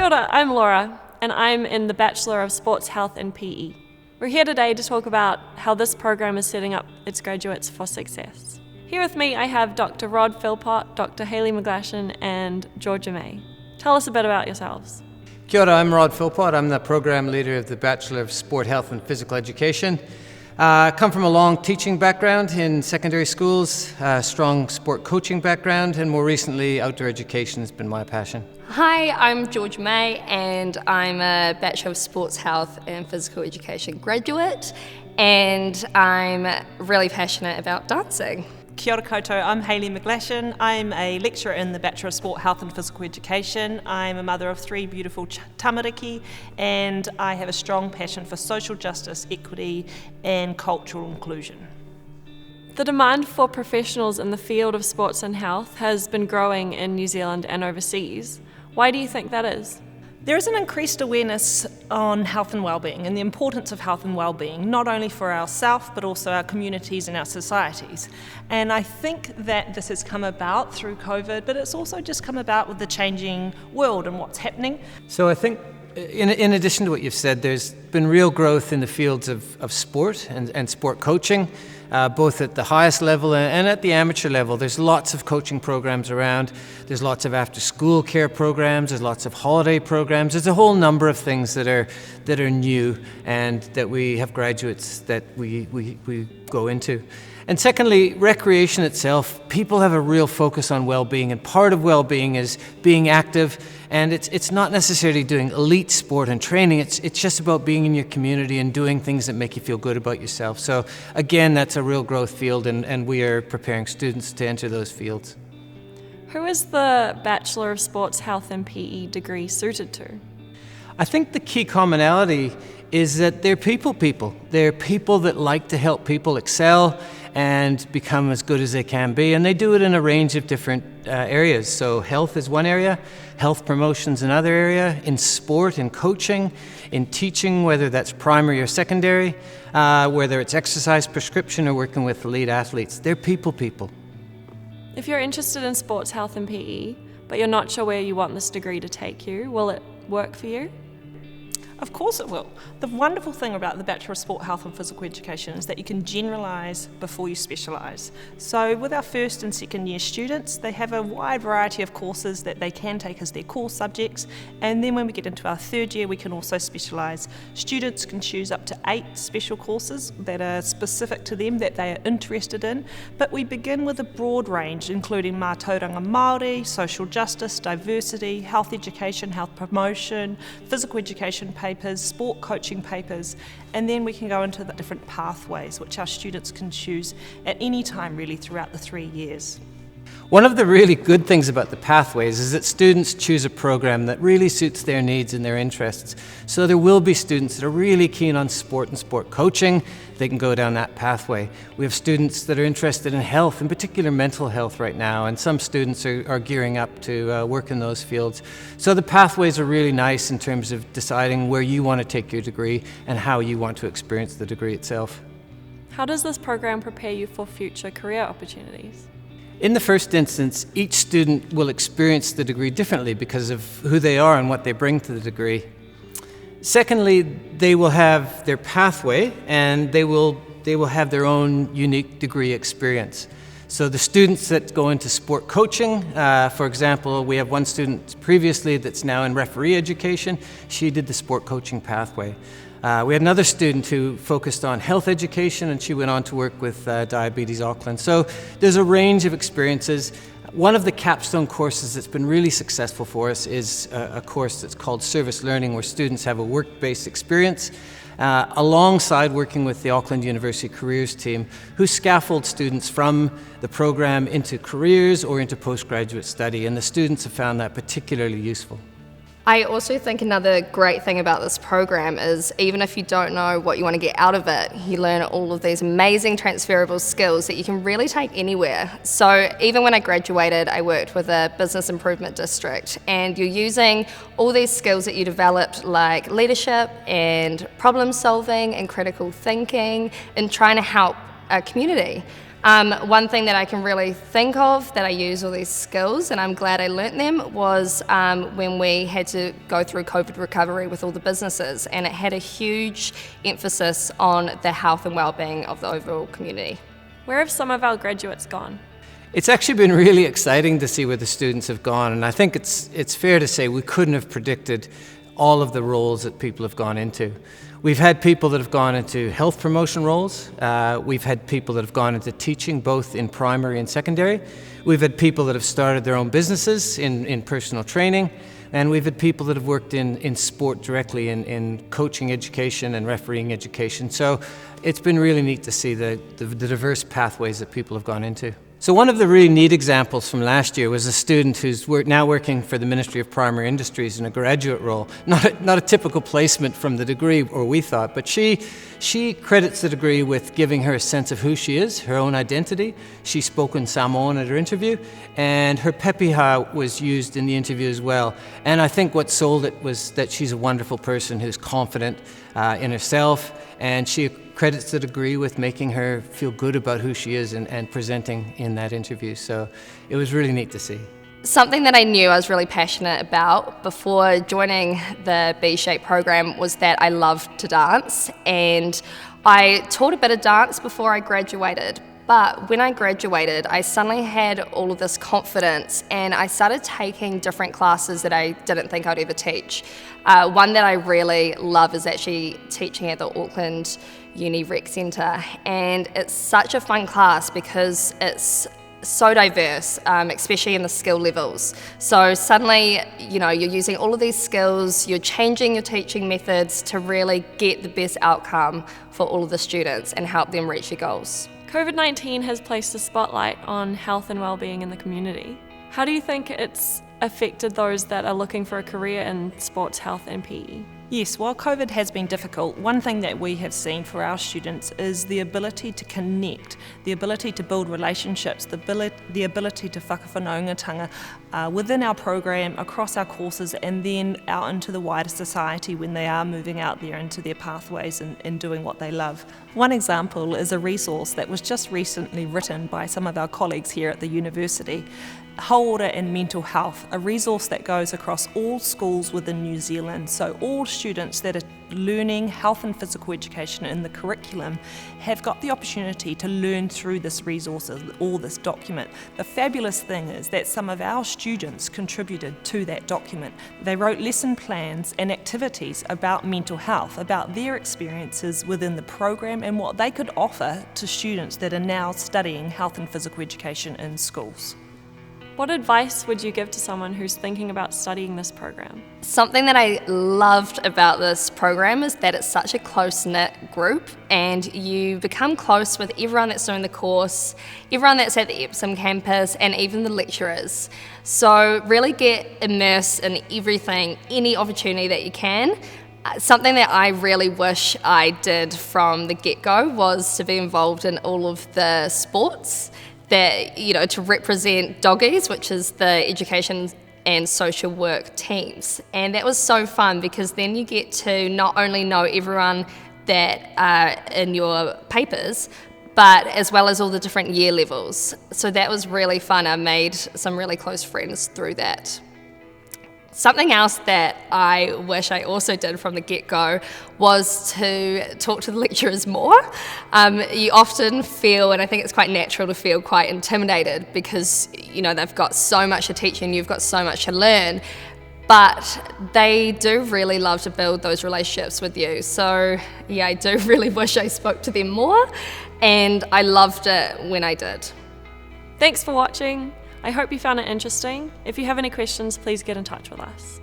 Kia ora, I'm Laura, and I'm in the Bachelor of Sports Health and PE. We're here today to talk about how this program is setting up its graduates for success. Here with me I have Dr. Rod Philpott, Dr. Hayley McGlashan, and Georgia May. Tell us a bit about yourselves. Kia ora, I'm Rod Philpott. I'm the program leader of the Bachelor of Sport Health and Physical Education. I come from a long teaching background in secondary schools, a strong sport coaching background, and more recently outdoor education has been my passion. Hi, I'm Georgia May and I'm a Bachelor of Sports Health and Physical Education graduate, and I'm really passionate about dancing. Kia ora koutou, I'm Hayley McGlashan. I'm a lecturer in the Bachelor of Sport Health and Physical Education. I'm a mother of 3 beautiful tamariki, and I have a strong passion for social justice, equity and cultural inclusion. The demand for professionals in the field of sports and health has been growing in New Zealand and overseas. Why do you think that is? There is an increased awareness on health and wellbeing and the importance of health and wellbeing, not only for ourselves but also our communities and our societies. And I think that this has come about through COVID, but it's also just come about with the changing world and what's happening. So I think in addition to what you've said, there's been real growth in the fields of sport and sport coaching, both at the highest level and at the amateur level. There's lots of coaching programs around. There's lots of after-school care programs. There's lots of holiday programs. There's a whole number of things that are new and that we have graduates that we go into. And secondly, recreation itself. People have a real focus on well-being, and part of well-being is being active. And it's not necessarily doing elite sport and training. It's just about being in your community and doing things that make you feel good about yourself. So again, that's a real growth field, and we are preparing students to enter those fields. Who is the Bachelor of Sports Health and PE degree suited to? I think the key commonality is that they're people. They're people that like to help people excel and become as good as they can be, and they do it in a range of different areas. So health is one area, health promotion's another area, in sport, in coaching, in teaching, whether that's primary or secondary, whether it's exercise prescription or working with elite athletes. They're people. If you're interested in sports health and PE, but you're not sure where you want this degree to take you, will it work for you? Of course it will. The wonderful thing about the Bachelor of Sport Health and Physical Education is that you can generalise before you specialise. So with our first and second year students, they have a wide variety of courses that they can take as their core subjects, and then when we get into our third year we can also specialise. Students can choose up to 8 special courses that are specific to them that they are interested in, but we begin with a broad range including mātauranga Māori, social justice, diversity, health education, health promotion, physical education papers, sport coaching papers, and then we can go into the different pathways which our students can choose at any time really throughout the 3 years. One of the really good things about the pathways is that students choose a program that really suits their needs and their interests. So there will be students that are really keen on sport and sport coaching. They can go down that pathway. We have students that are interested in health, in particular mental health right now, and some students are gearing up to work in those fields. So the pathways are really nice in terms of deciding where you want to take your degree and how you want to experience the degree itself. How does this program prepare you for future career opportunities? In the first instance, each student will experience the degree differently because of who they are and what they bring to the degree. Secondly, they will have their pathway and they will have their own unique degree experience. So the students that go into sport coaching, for example, we have one student previously that's now in referee education. She did the sport coaching pathway. We had another student who focused on health education, and she went on to work with Diabetes Auckland. So there's a range of experiences. One of the capstone courses that's been really successful for us is a course that's called Service Learning, where students have a work-based experience alongside working with the Auckland University Careers team, who scaffold students from the program into careers or into postgraduate study, and the students have found that particularly useful. I also think another great thing about this program is even if you don't know what you want to get out of it, you learn all of these amazing transferable skills that you can really take anywhere. So even when I graduated, I worked with a business improvement district, and you're using all these skills that you developed, like leadership and problem solving and critical thinking, and trying to help a community. One thing that I can really think of that I use all these skills, and I'm glad I learnt them, was when we had to go through COVID recovery with all the businesses, and it had a huge emphasis on the health and wellbeing of the overall community. Where have some of our graduates gone? It's actually been really exciting to see where the students have gone, and I think it's fair to say we couldn't have predicted all of the roles that people have gone into. We've had people that have gone into health promotion roles. We've had people that have gone into teaching, both in primary and secondary. We've had people that have started their own businesses in personal training. And we've had people that have worked in sport directly, in coaching education and refereeing education. So it's been really neat to see the diverse pathways that people have gone into. So one of the really neat examples from last year was a student who's now working for the Ministry of Primary Industries in a graduate role. Not a typical placement from the degree, or we thought, but she credits the degree with giving her a sense of who she is, her own identity. She spoke in Samoan at her interview, and her pepeha was used in the interview as well. And I think what sold it was that she's a wonderful person who's confident in herself, and she credits the degree with making her feel good about who she is and presenting in that interview. So it was really neat to see. Something that I knew I was really passionate about before joining the B-Shape program was that I loved to dance, and I taught a bit of dance before I graduated. But when I graduated, I suddenly had all of this confidence, and I started taking different classes that I didn't think I'd ever teach. One that I really love is actually teaching at the Auckland Uni Rec Centre, and it's such a fun class because it's so diverse, especially in the skill levels. So suddenly, you're using all of these skills, you're changing your teaching methods to really get the best outcome for all of the students and help them reach their goals. COVID-19 has placed a spotlight on health and wellbeing in the community. How do you think it's affected those that are looking for a career in sports, health and PE? Yes, while COVID has been difficult, one thing that we have seen for our students is the ability to connect, the ability to build relationships, the ability to whakawhanaungatanga within our program, across our courses, and then out into the wider society when they are moving out there into their pathways and doing what they love. One example is a resource that was just recently written by some of our colleagues here at the university, Hauora and Mental Health, a resource that goes across all schools within New Zealand. So all students that are learning health and physical education in the curriculum have got the opportunity to learn through this resource or this document. The fabulous thing is that some of our students contributed to that document. They wrote lesson plans and activities about mental health, about their experiences within the program and what they could offer to students that are now studying health and physical education in schools. What advice would you give to someone who's thinking about studying this program? Something that I loved about this program is that it's such a close-knit group, and you become close with everyone that's doing the course, everyone that's at the Epsom campus, and even the lecturers. So really get immersed in everything, any opportunity that you can. Something that I really wish I did from the get-go was to be involved in all of the sports that, to represent doggies, which is the education and social work teams. And that was so fun because then you get to not only know everyone that are in your papers, but as well as all the different year levels. So that was really fun. I made some really close friends through that. Something else that I wish I also did from the get-go was to talk to the lecturers more. You often feel, and I think it's quite natural to feel quite intimidated because, they've got so much to teach and you've got so much to learn, but they do really love to build those relationships with you. So yeah, I do really wish I spoke to them more, and I loved it when I did. Thanks for watching. I hope you found it interesting. If you have any questions, please get in touch with us.